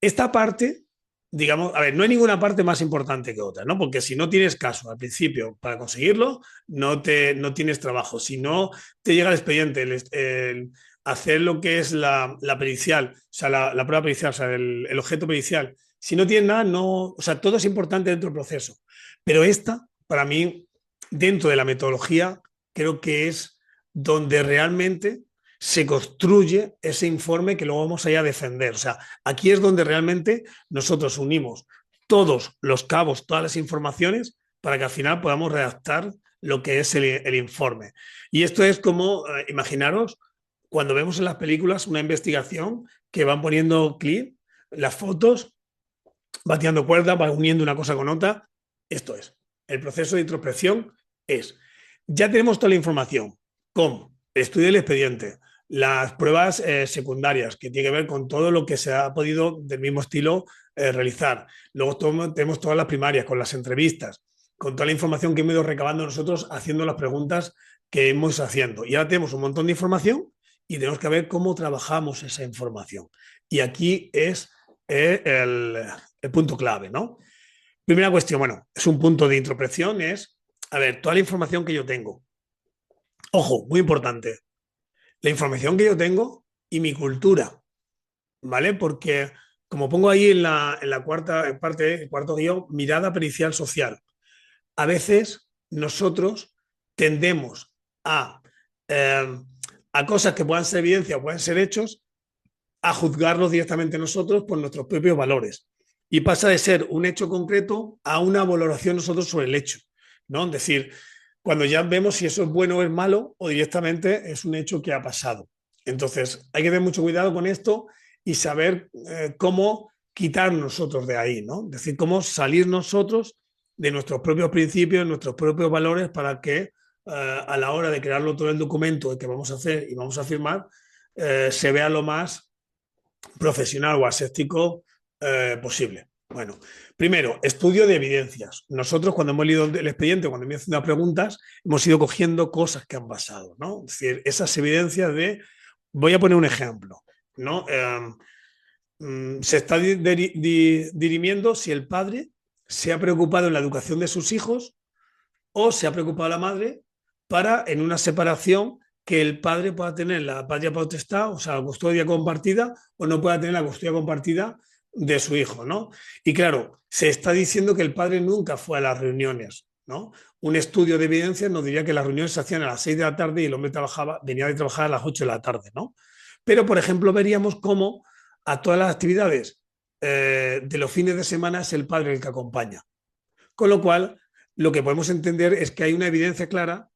esta parte, digamos, a ver, no hay ninguna parte más importante que otra, ¿no? Porque si no tienes caso al principio para conseguirlo, no tienes trabajo. Si no te llega el expediente, hacer lo que es la pericial, o sea, la prueba pericial, o sea, el objeto pericial, si no tienes nada, no, o sea, todo es importante dentro del proceso. Pero esta, para mí, dentro de la metodología, creo que es donde realmente se construye ese informe que luego vamos a ir a defender. O sea, aquí es donde realmente nosotros unimos todos los cabos, todas las informaciones, para que al final podamos redactar lo que es el informe. Y esto es como, imaginaros, cuando vemos en las películas una investigación que van poniendo clip, las fotos, va tirando cuerdas, va uniendo una cosa con otra. Esto es, el proceso de introspección es, ya tenemos toda la información, con el estudio del expediente, las pruebas secundarias, que tiene que ver con todo lo que se ha podido del mismo estilo realizar. Luego tenemos todas las primarias, con las entrevistas, con toda la información que hemos ido recabando nosotros haciendo las preguntas que hemos haciendo. Y ahora tenemos un montón de información y tenemos que ver cómo trabajamos esa información. Y aquí es el punto clave, ¿no? Primera cuestión, bueno, es un punto de introspección, es, a ver, toda la información que yo tengo. Ojo, muy importante, la información que yo tengo y mi cultura, ¿vale? Porque, como pongo ahí en la cuarta parte, el cuarto guión, mirada pericial social. A veces nosotros tendemos a, eh, a cosas que puedan ser evidencia o pueden ser hechos, a juzgarlos directamente nosotros por nuestros propios valores. Y pasa de ser un hecho concreto a una valoración nosotros sobre el hecho, ¿no? Es decir, cuando ya vemos si eso es bueno o es malo o directamente es un hecho que ha pasado. Entonces, hay que tener mucho cuidado con esto y saber cómo quitar nosotros de ahí, ¿no? Es decir, cómo salir nosotros de nuestros propios principios, de nuestros propios valores para que a la hora de crearlo todo el documento que vamos a hacer y vamos a firmar, se vea lo más profesional o aséptico posible. Bueno, primero, estudio de evidencias. Nosotros, cuando hemos leído el expediente, cuando hemos haciendo preguntas, hemos ido cogiendo cosas que han pasado, ¿no? Es decir, esas evidencias de. Voy a poner un ejemplo, ¿no? Se está dirimiendo si el padre se ha preocupado en la educación de sus hijos o se ha preocupado la madre para, en una separación, que el padre pueda tener la patria potestad, o sea, la custodia compartida, o no pueda tener la custodia compartida de su hijo, ¿no? Y claro, se está diciendo que el padre nunca fue a las reuniones, ¿no? Un estudio de evidencia nos diría que las reuniones se hacían a las 6 de la tarde y el hombre venía de trabajar a las 8 de la tarde, ¿no? Pero, por ejemplo, veríamos cómo a todas las actividades de los fines de semana es el padre el que acompaña. Con lo cual, lo que podemos entender es que hay una evidencia clara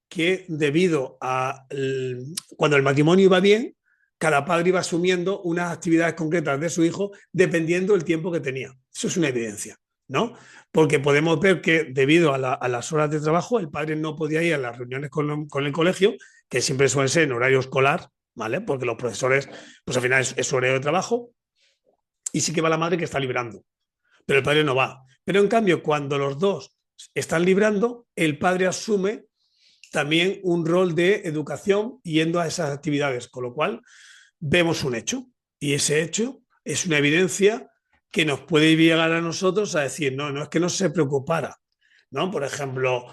que debido a cuando el matrimonio iba bien, cada padre iba asumiendo unas actividades concretas de su hijo dependiendo del tiempo que tenía. Eso es una evidencia, ¿no? Porque podemos ver que debido a las horas de trabajo, el padre no podía ir a las reuniones con el colegio, que siempre suelen ser en horario escolar, ¿vale? Porque los profesores, pues al final es su horario de trabajo, y sí que va la madre que está librando, pero el padre no va. Pero en cambio, cuando los dos están librando, el padre asume también un rol de educación yendo a esas actividades, con lo cual vemos un hecho y ese hecho es una evidencia que nos puede llegar a nosotros a decir, no, no es que no se preocupara, ¿no? Por ejemplo,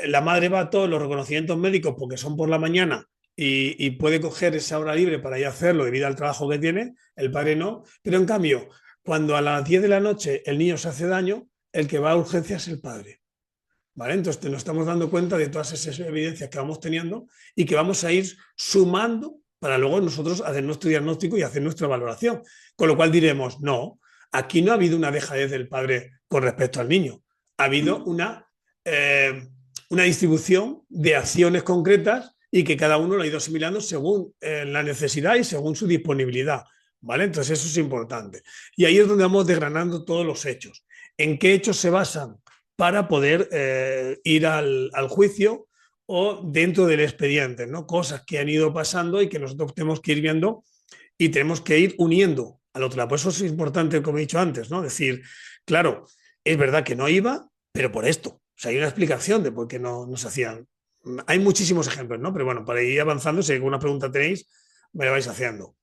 la madre va a todos los reconocimientos médicos porque son por la mañana y puede coger esa hora libre para ir a hacerlo debido al trabajo que tiene, el padre no, pero en cambio, cuando a las 10 de la noche el niño se hace daño, el que va a urgencias es el padre. ¿Vale? Entonces nos estamos dando cuenta de todas esas evidencias que vamos teniendo y que vamos a ir sumando para luego nosotros hacer nuestro diagnóstico y hacer nuestra valoración. Con lo cual diremos, no, aquí no ha habido una dejadez del padre con respecto al niño. Ha habido una distribución de acciones concretas y que cada uno lo ha ido asimilando según la necesidad y según su disponibilidad. ¿Vale? Entonces eso es importante. Y ahí es donde vamos desgranando todos los hechos. ¿En qué hechos se basan para poder ir al juicio o dentro del expediente, ¿no? Cosas que han ido pasando y que nosotros tenemos que ir viendo y tenemos que ir uniendo al otro lado. Por eso es importante, como he dicho antes, ¿no? Decir, claro, es verdad que no iba, pero por esto. O sea, hay una explicación de por qué no se hacían. Hay muchísimos ejemplos, ¿no? Pero bueno, para ir avanzando, si alguna pregunta tenéis, me la vais haciendo.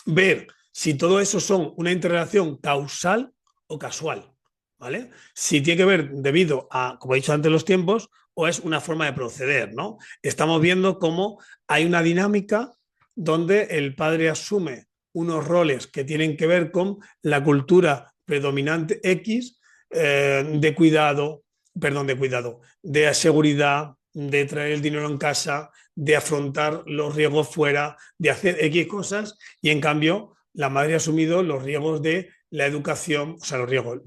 Ver si todo eso son una interrelación causal o casual, ¿vale? Si tiene que ver debido a, como he dicho antes, los tiempos, o es una forma de proceder, ¿no? Estamos viendo cómo hay una dinámica donde el padre asume unos roles que tienen que ver con la cultura predominante X de cuidado, perdón, de cuidado, de seguridad, de traer el dinero en casa, de afrontar los riesgos fuera, de hacer X cosas, y en cambio la madre ha asumido los riesgos de la educación, o sea, los riesgos,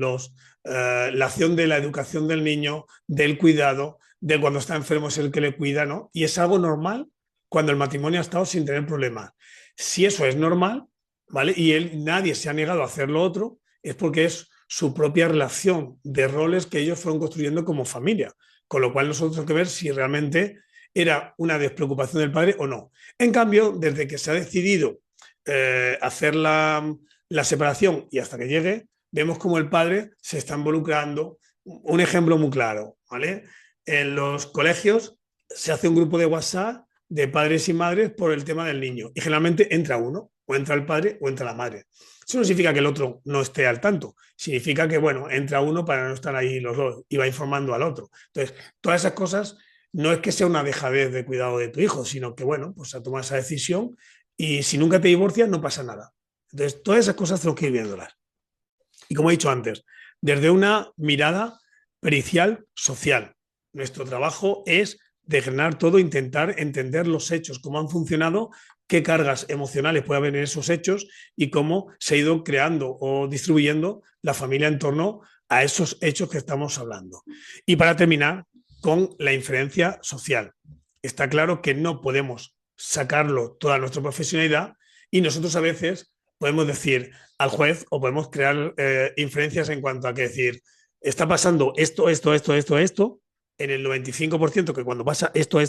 la acción de la educación del niño, del cuidado, de cuando está enfermo es el que le cuida, ¿no? Y es algo normal cuando el matrimonio ha estado sin tener problemas. Si eso es normal, ¿vale? Y nadie se ha negado a hacer lo otro, es porque es su propia relación de roles que ellos fueron construyendo como familia. Con lo cual nosotros tenemos que ver si realmente era una despreocupación del padre o no. En cambio, desde que se ha decidido hacer la separación y hasta que llegue, vemos como el padre se está involucrando. Un ejemplo muy claro, ¿vale? En los colegios se hace un grupo de WhatsApp de padres y madres por el tema del niño y generalmente entra uno, o entra el padre o entra la madre. Eso no significa que el otro no esté al tanto, significa que, bueno, entra uno para no estar ahí los dos y va informando al otro. Entonces, todas esas cosas no es que sea una dejadez de cuidado de tu hijo, sino que, bueno, pues ha tomado esa decisión y si nunca te divorcias no pasa nada. Entonces, todas esas cosas tenemos que ir viéndolas. Y como he dicho antes, desde una mirada pericial social. Nuestro trabajo es desgranar todo, intentar entender los hechos, cómo han funcionado, qué cargas emocionales puede haber en esos hechos y cómo se ha ido creando o distribuyendo la familia en torno a esos hechos que estamos hablando. Y para terminar, con la inferencia social. Está claro que no podemos sacarlo toda nuestra profesionalidad y nosotros a veces podemos decir al juez o podemos crear inferencias en cuanto a que decir, está pasando esto, en el 95% que cuando pasa esto,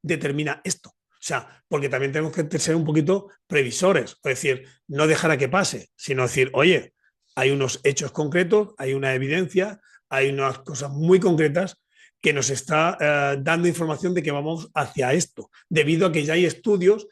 determina esto. O sea, porque también tenemos que ser un poquito previsores, es decir, no dejar a que pase, sino decir, oye, hay unos hechos concretos, hay una evidencia, hay unas cosas muy concretas que nos está dando información de que vamos hacia esto, debido a que ya hay estudios.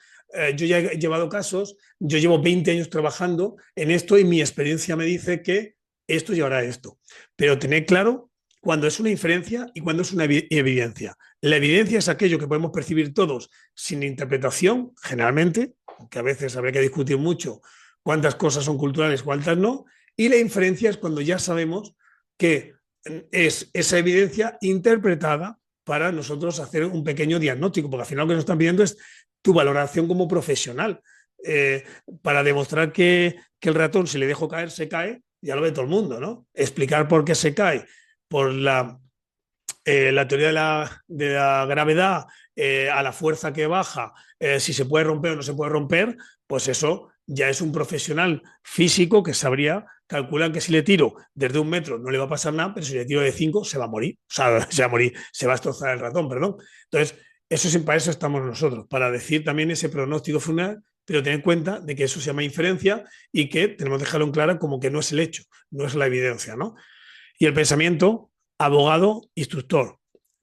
Yo ya he llevado casos, yo llevo 20 años trabajando en esto y mi experiencia me dice que esto llevará a esto. Pero tener claro cuando es una inferencia y cuando es una evidencia. La evidencia es aquello que podemos percibir todos sin interpretación, generalmente, que a veces habría que discutir mucho cuántas cosas son culturales, cuántas no, y la inferencia es cuando ya sabemos que es esa evidencia interpretada para nosotros hacer un pequeño diagnóstico, porque al final lo que nos están pidiendo es tu valoración como profesional. Eh, para demostrar que el ratón, si le dejo caer, se cae, ya lo ve todo el mundo, ¿no? Explicar por qué se cae, por la teoría de la gravedad, a la fuerza que baja, si se puede romper o no se puede romper, pues eso ya es un profesional físico que sabría calcular que si le tiro desde 1 metro no le va a pasar nada, pero si le tiro de 5 se va a morir, o sea, se va a morir, se va a destrozar el ratón, perdón. Entonces, para eso estamos nosotros, para decir también ese pronóstico final, pero tener en cuenta de que eso se llama inferencia y que tenemos que dejarlo en claro como que no es el hecho, no es la evidencia, ¿no? Y el pensamiento, abogado, instructor.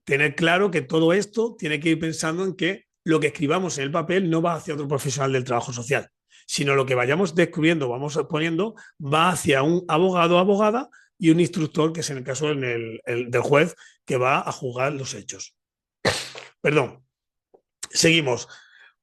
Tener claro que todo esto tiene que ir pensando en que lo que escribamos en el papel no va hacia otro profesional del trabajo social, sino lo que vayamos descubriendo, vamos poniendo, va hacia un abogado o abogada y un instructor, que es en el caso del juez, que va a juzgar los hechos. Perdón. Seguimos.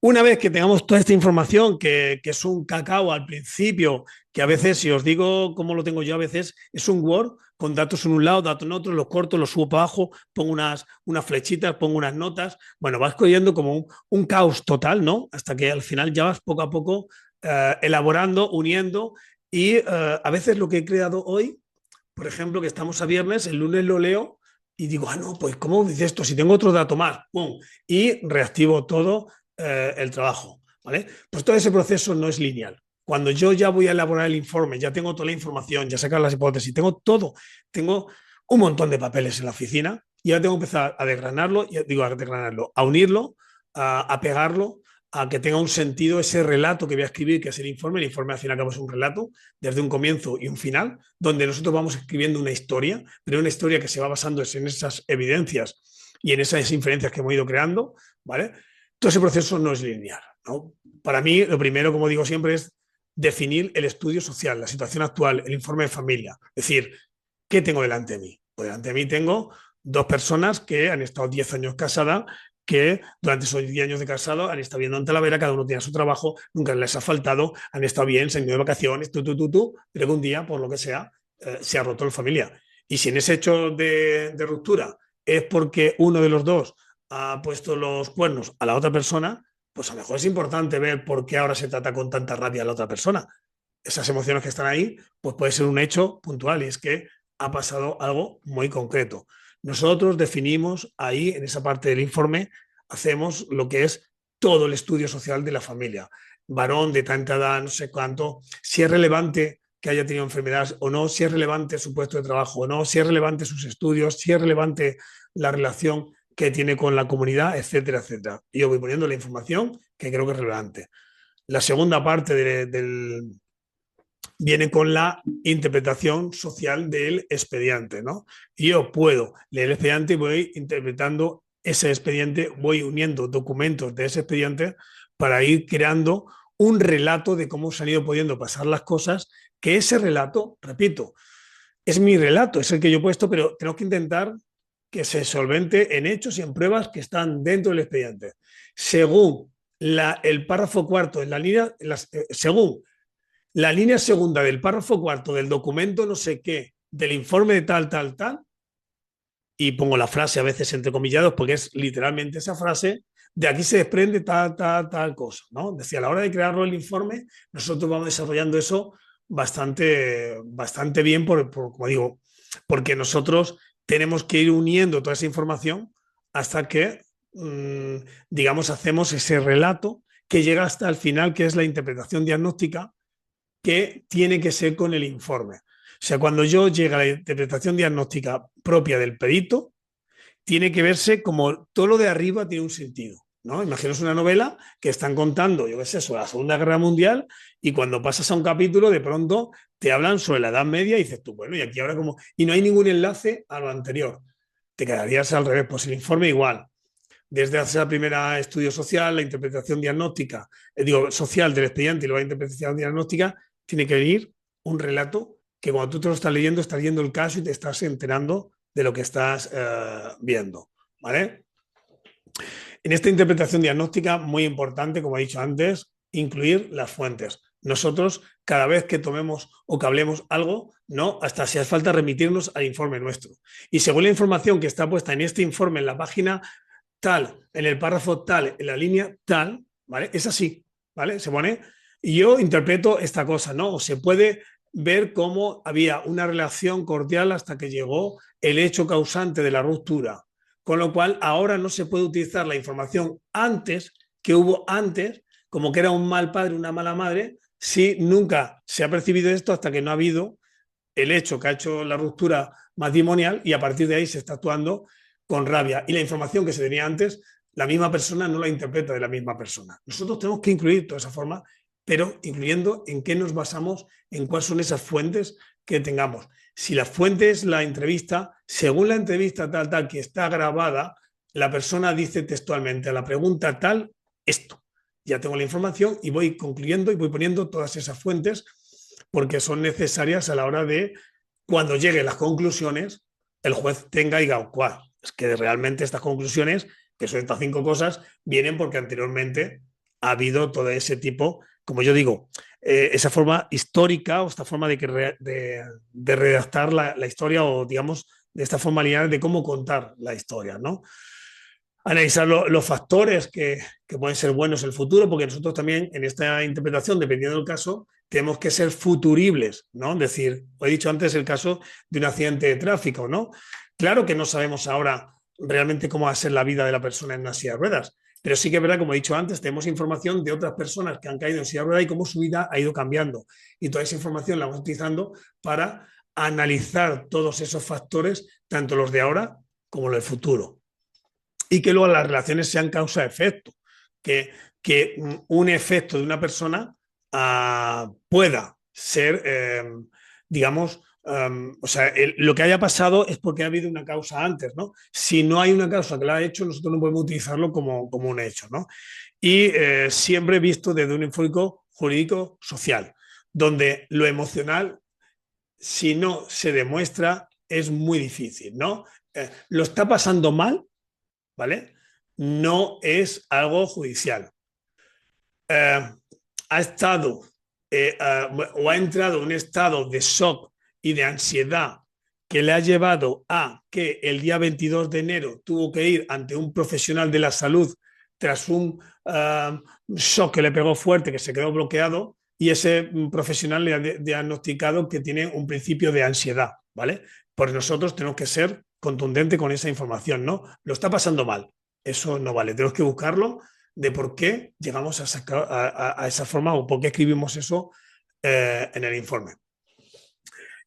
Una vez que tengamos toda esta información, que es un cacao al principio, que a veces, si os digo cómo lo tengo yo, a veces es un Word con datos en un lado, datos en otro, los corto, los subo para abajo, pongo unas flechitas, pongo unas notas. Bueno, vas cogiendo como un caos total, ¿no? Hasta que al final ya vas poco a poco elaborando, uniendo. Y a veces lo que he creado hoy, por ejemplo, que estamos a viernes, el lunes lo leo y digo, ah, no, pues ¿cómo dice esto? Si tengo otro dato más, ¡pum! Y reactivo todo el trabajo, ¿vale? Pues todo ese proceso no es lineal. Cuando yo ya voy a elaborar el informe, ya tengo toda la información, ya sacar las hipótesis, tengo todo, tengo un montón de papeles en la oficina y ahora tengo que empezar a desgranarlo, a unirlo, a pegarlo, a que tenga un sentido ese relato que voy a escribir, que es el informe. El informe al fin y al cabo es un relato, desde un comienzo y un final, donde nosotros vamos escribiendo una historia, pero una historia que se va basando en esas evidencias y en esas inferencias que hemos ido creando, ¿vale? Todo ese proceso no es lineal, ¿no? Para mí, lo primero, como digo siempre, es definir el estudio social, la situación actual, el informe de familia. Es decir, ¿qué tengo delante de mí? Pues delante de mí tengo dos personas que han estado 10 años casadas, que durante esos 10 años de casado han estado viendo ante la vera, cada uno tiene su trabajo, nunca les ha faltado, han estado bien, se han ido de vacaciones, pero que un día, por lo que sea, se ha roto la familia. Y si en ese hecho de ruptura es porque uno de los dos ha puesto los cuernos a la otra persona, pues a lo mejor es importante ver por qué ahora se trata con tanta rabia a la otra persona. Esas emociones que están ahí, pues puede ser un hecho puntual y es que ha pasado algo muy concreto. Nosotros definimos ahí, en esa parte del informe, hacemos lo que es todo el estudio social de la familia. Varón de tanta edad, no sé cuánto, si es relevante que haya tenido enfermedades o no, si es relevante su puesto de trabajo o no, si es relevante sus estudios, si es relevante la relación que tiene con la comunidad, etcétera, etcétera. Y yo voy poniendo la información que creo que es relevante. La segunda parte del, viene con la interpretación social del expediente, ¿no? Y yo puedo leer el expediente y voy interpretando ese expediente, voy uniendo documentos de ese expediente para ir creando un relato de cómo se han ido pudiendo pasar las cosas, que ese relato, repito, es mi relato, es el que yo he puesto, pero tengo que intentar que se solvente en hechos y en pruebas que están dentro del expediente. Según el párrafo cuarto, en la línea, según la línea segunda del párrafo cuarto del documento no sé qué, del informe de tal, tal, tal, y pongo la frase a veces entrecomillados porque es literalmente esa frase, de aquí se desprende tal, tal, tal cosa, ¿no? Decía, a la hora de crearlo el informe, nosotros vamos desarrollando eso bastante bien, como digo, porque nosotros tenemos que ir uniendo toda esa información hasta que, digamos, hacemos ese relato que llega hasta el final, que es la interpretación diagnóstica, que tiene que ser con el informe. O sea, cuando yo llegue a la interpretación diagnóstica propia del perito, tiene que verse como todo lo de arriba tiene un sentido, ¿no? Imaginaos una novela que están contando, yo qué sé, sobre la Segunda Guerra Mundial y cuando pasas a un capítulo, de pronto te hablan sobre la Edad Media y dices tú, bueno, y aquí ahora como... Y no hay ningún enlace a lo anterior. Te quedarías al revés, pues el informe igual. Desde hacer la primera estudio social, la interpretación diagnóstica, digo, social del expediente y luego la interpretación diagnóstica, tiene que venir un relato que cuando tú te lo estás leyendo el caso y te estás enterando de lo que estás viendo. ¿Vale? En esta interpretación diagnóstica, muy importante, como he dicho antes, incluir las fuentes. Nosotros, cada vez que tomemos o que hablemos algo, no, hasta si hace falta remitirnos al informe nuestro. Y según la información que está puesta en este informe, en la página tal, en el párrafo tal, en la línea tal, ¿vale? Es así, ¿vale? Se pone, y yo interpreto esta cosa, ¿no? O se puede ver cómo había una relación cordial hasta que llegó el hecho causante de la ruptura. Con lo cual, ahora no se puede utilizar la información antes, que hubo antes, como que era un mal padre, una mala madre, si nunca se ha percibido esto hasta que no ha habido el hecho que ha hecho la ruptura matrimonial y a partir de ahí se está actuando con rabia. Y la información que se tenía antes, la misma persona no la interpreta de la misma persona. Nosotros tenemos que incluir toda esa forma, pero incluyendo en qué nos basamos, en cuáles son esas fuentes que tengamos. Si la fuente es la entrevista, según la entrevista tal, tal, que está grabada, la persona dice textualmente a la pregunta tal, esto. Ya tengo la información y voy concluyendo y voy poniendo todas esas fuentes porque son necesarias a la hora de, cuando lleguen las conclusiones, el juez tenga y diga, "Cuá, es que realmente estas conclusiones, que son estas 5 cosas, vienen porque anteriormente ha habido todo ese tipo, como yo digo, esa forma histórica o esta forma de redactar la historia o, digamos, de esta forma lineal de cómo contar la historia, ¿no? Analizar los factores que pueden ser buenos en el futuro, porque nosotros también en esta interpretación, dependiendo del caso, tenemos que ser futuribles, ¿no? Es decir, he dicho antes el caso de un accidente de tráfico, ¿no? Claro que no sabemos ahora realmente cómo va a ser la vida de la persona en una silla de ruedas, pero sí que es verdad, como he dicho antes, tenemos información de otras personas que han caído en silla de ruedas y cómo su vida ha ido cambiando. Y toda esa información la vamos utilizando para analizar todos esos factores, tanto los de ahora como los del futuro y que luego las relaciones sean causa-efecto, que que un efecto de una persona pueda ser, digamos, o sea, lo que haya pasado es porque ha habido una causa antes, ¿no? Si no hay una causa que la ha hecho, nosotros no podemos utilizarlo como un hecho, ¿no? Y siempre visto desde un enfoque jurídico social, donde lo emocional, si no se demuestra, es muy difícil, ¿no? Lo está pasando mal, ¿vale? No es algo judicial. Eh, ha estado o ha entrado en un estado de shock y de ansiedad que le ha llevado a que el día 22 de enero tuvo que ir ante un profesional de la salud tras un shock que le pegó fuerte, que se quedó bloqueado, y ese profesional le ha diagnosticado que tiene un principio de ansiedad, ¿vale? Pues nosotros tenemos que ser contundentes con esa información, ¿no? Lo está pasando mal, eso no vale, tenemos que buscarlo de por qué llegamos a esa forma o por qué escribimos eso en el informe.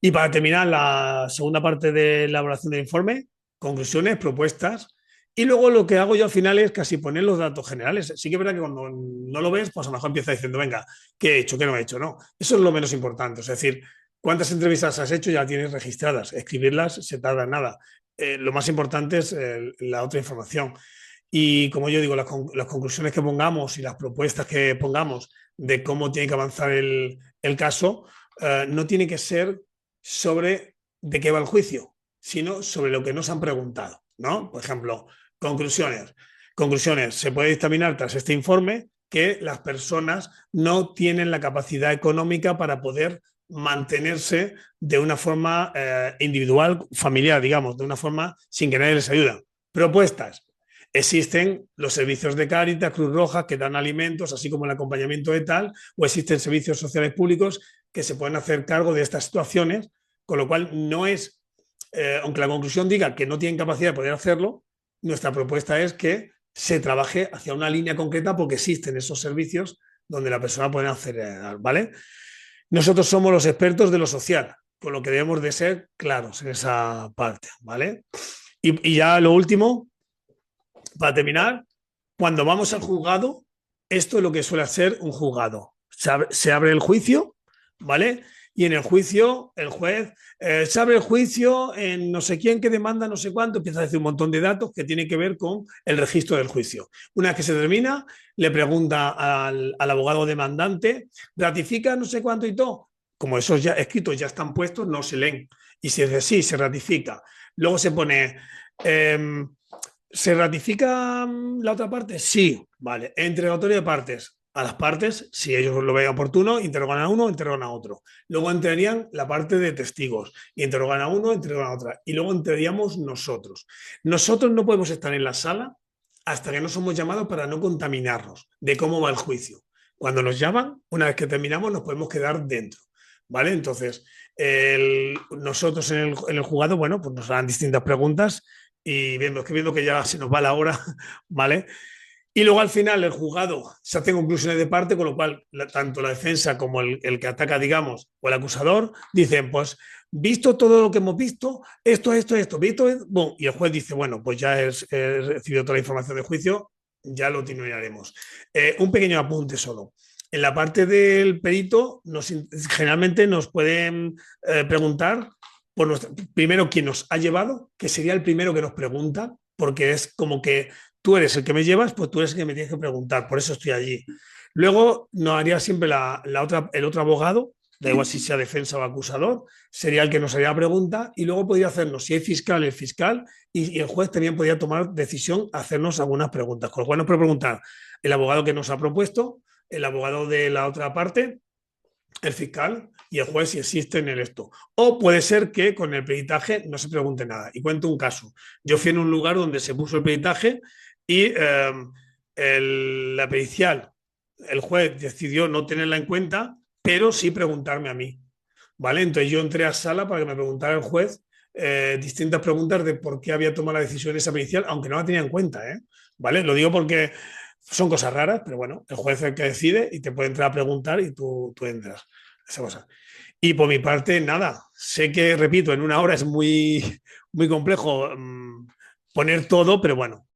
Y para terminar la segunda parte de la elaboración del informe, conclusiones, propuestas. Y luego lo que hago yo al final es casi poner los datos generales. Sí que es verdad que cuando no lo ves, pues a lo mejor empieza diciendo, venga, ¿qué he hecho? ¿Qué no he hecho? No, eso es lo menos importante. Es decir, ¿cuántas entrevistas has hecho? Ya tienes registradas. Escribirlas se tarda nada. Lo más importante es la otra información. Y como yo digo, las conclusiones que pongamos y las propuestas que pongamos de cómo tiene que avanzar el caso, no tiene que ser sobre de qué va el juicio, sino sobre lo que nos han preguntado, ¿no? Por ejemplo, conclusiones. Conclusiones. Se puede dictaminar tras este informe que las personas no tienen la capacidad económica para poder mantenerse de una forma individual, familiar, digamos, de una forma sin que nadie les ayude. Propuestas. Existen los servicios de Cáritas, Cruz Roja, que dan alimentos, así como el acompañamiento de tal, o existen servicios sociales públicos que se pueden hacer cargo de estas situaciones, con lo cual no es, aunque la conclusión diga que no tienen capacidad de poder hacerlo, nuestra propuesta es que se trabaje hacia una línea concreta porque existen esos servicios donde la persona puede acceder, ¿vale? Nosotros somos los expertos de lo social, con lo que debemos de ser claros en esa parte, ¿vale? Y ya lo último, para terminar, cuando vamos al juzgado, esto es lo que suele hacer un juzgado. Se abre el juicio, ¿vale? Y en el juicio, el juez se abre el juicio en no sé quién que demanda no sé cuánto, empieza a decir un montón de datos que tienen que ver con el registro del juicio. Una vez que se termina, le pregunta al abogado demandante, ¿ratifica no sé cuánto y todo? Como esos ya escritos ya están puestos, no se leen. Y si dice sí, se ratifica. Luego se pone... ¿Se ratifica la otra parte? Sí, vale. Interrogatorio de partes. A las partes, si ellos lo ven oportuno, interrogan a uno, interrogan a otro. Luego entrarían la parte de testigos. Interrogan a uno, interrogan a otra. Y luego entraríamos nosotros. Nosotros no podemos estar en la sala hasta que no somos llamados para no contaminarnos de cómo va el juicio. Cuando nos llaman, una vez que terminamos, nos podemos quedar dentro. ¿Vale? Entonces, nosotros en el juzgado, bueno, pues nos dan distintas preguntas y viendo que ya se nos va la hora, ¿vale? Y luego al final el juzgado se hacen conclusiones de parte, con lo cual tanto la defensa como el que ataca, digamos, o el acusador, dicen, pues, visto todo lo que hemos visto, esto, visto, bueno, y el juez dice, bueno, pues ya he recibido toda la información del juicio, ya lo terminaremos. Un pequeño apunte solo. En la parte del perito, generalmente nos pueden preguntar por primero quién nos ha llevado, que sería el primero que nos pregunta, porque es como que tú eres el que me llevas, pues tú eres el que me tienes que preguntar, por eso estoy allí. Luego nos haría siempre el otro abogado, da igual si sea defensa o acusador, sería el que nos haría la pregunta y luego podría hacernos, si hay fiscal, el fiscal, y el juez también podría tomar decisión, hacernos algunas preguntas. Con lo cual nos puede preguntar el abogado que nos ha propuesto, el abogado de la otra parte, el fiscal y el juez si existe en el esto. O puede ser que con el peritaje no se pregunte nada. Y cuento un caso. Yo fui en un lugar donde se puso el peritaje y la pericial, el juez decidió no tenerla en cuenta, pero sí preguntarme a mí. ¿Vale? Entonces yo entré a sala para que me preguntara el juez distintas preguntas de por qué había tomado la decisión esa pericial, aunque no la tenía en cuenta. ¿Vale? Lo digo porque son cosas raras, pero bueno, el juez es el que decide y te puede entrar a preguntar y tú entras. Esa cosa. Y por mi parte, nada. Sé que, repito, en una hora es muy, muy complejo poner todo, pero bueno,